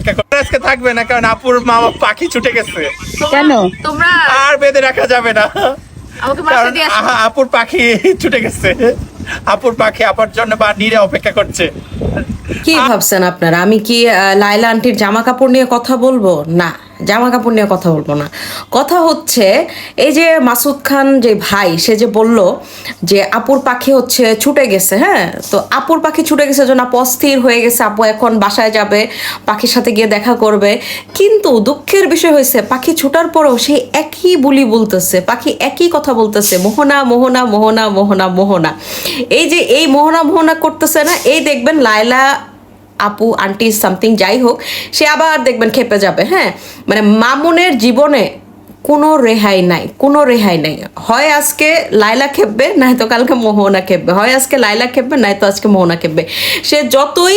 অপেক্ষা করতে আজকে থাকবে না, কারণ আপুর মামা পাখি ছুটে গেছে, কেন? তোমরা আর বেঁধে রাখা যাবে না, আমাকে কারণ বাসা দিয়ে আসো। আপুর পাখি ছুটে গেছে। আপুর পাখি আপার জন্য বা নীরে অপেক্ষা করছে। কি ভাবছেন আপনারা আমি কি লায়লা আন্টির জামা কাপড় নিয়ে কথা বলবো? না, জামা কাপড় নিয়ে কথা বলবো না। কথা হচ্ছে এই যে মাসুদ খান যে ভাই, সে যে বলল যে আপুর পাখি হচ্ছে ছুটে গেছে। হ্যাঁ, তো আপুর পাখি ছুটে গেছে জন্য আপু অস্থির হয়ে গেছে, আপু এখন বাসায় যাবে, পাখির সাথে গিয়ে দেখা করবে। কিন্তু দুঃখের বিষয় হয়েছে পাখি ছুটার পরেও সেই একই বুলি বলতেছে, পাখি একই কথা বলতেছে, মোহনা মোহনা মোহনা মোহনা মোহনা। এই যে এই মোহনা মোহনা করতেছে না, এই দেখবেন লায়লা আপু আন্টি সামথিং যাই হোক, সে আবার দেখবেন খেপে যাবে। হ্যাঁ, মানে মামুনের জীবনে কোনো রেহাই নাই, কোনো রেহাই নাই। হয় আজকে লায়লা খেপবে, নয়তো কালকে মোহনা খেপবে, হয় আজকে লায়লা খেপবে, নয়তো আজকে মোহনা খেপবে। সে যতই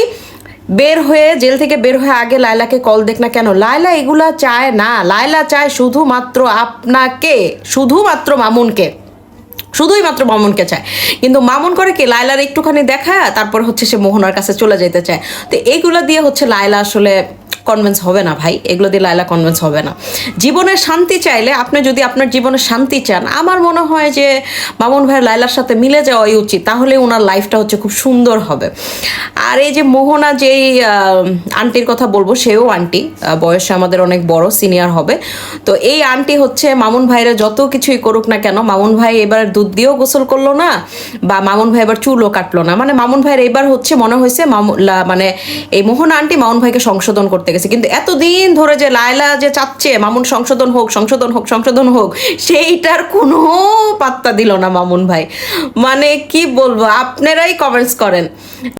বের হয়ে জেল থেকে বের হয়ে আগে লায়লাকে কল দেখ না কেন, লায়লা এগুলা চায় না। লায়লা চায় শুধুমাত্র আপনাকে, শুধুমাত্র মামুনকে, শুধুই মাত্র মামুনকে চায়। কিন্তু মামুন করে কি, লায়লার একটুখানি দেখায় তারপর হচ্ছে সে মোহনার কাছে চলে যেতে চায়। তো এইগুলো দিয়ে হচ্ছে লায়লা আসলে কনভিন্স হবে না ভাই, এগুলো দিয়ে লায়লা কনভিন্স হবে না। জীবনের শান্তি চাইলে, আপনি যদি আপনার জীবনে শান্তি চান, আমার মনে হয় যে মামুন ভাইয়ের লায়লার সাথে মিলে যাওয়াই উচিত, তাহলে ওনার লাইফটা হচ্ছে খুব সুন্দর হবে। আর এই যে মোহনা যেই আন্টির কথা বলবো, সেও আন্টি, বয়সে আমাদের অনেক বড়, সিনিয়র হবে। তো এই আন্টি হচ্ছে মামুন ভাইয়ের যত কিছুই করুক না কেন, মামুন ভাই এবার দুধ দিয়েও গোসল করলো না, বা মামুন ভাই এবার চুলও কাটলো না। মানে মামুন ভাইয়ের এবার হচ্ছে মনে হয়েছে মানে এই মোহনা আন্টি মামুন ভাইকে সংশোধন করতে গেছে। কিন্তু এতদিন ধরে যে লায়লা যে চাচ্ছে মামুন সংশোধন হোক, সংশোধন হোক, সংশোধন হোক, সেইটার কোনো পাত্তা দিল না মামুন ভাই। মানে কি বলবো, আপনারাই কমেন্টস করেন।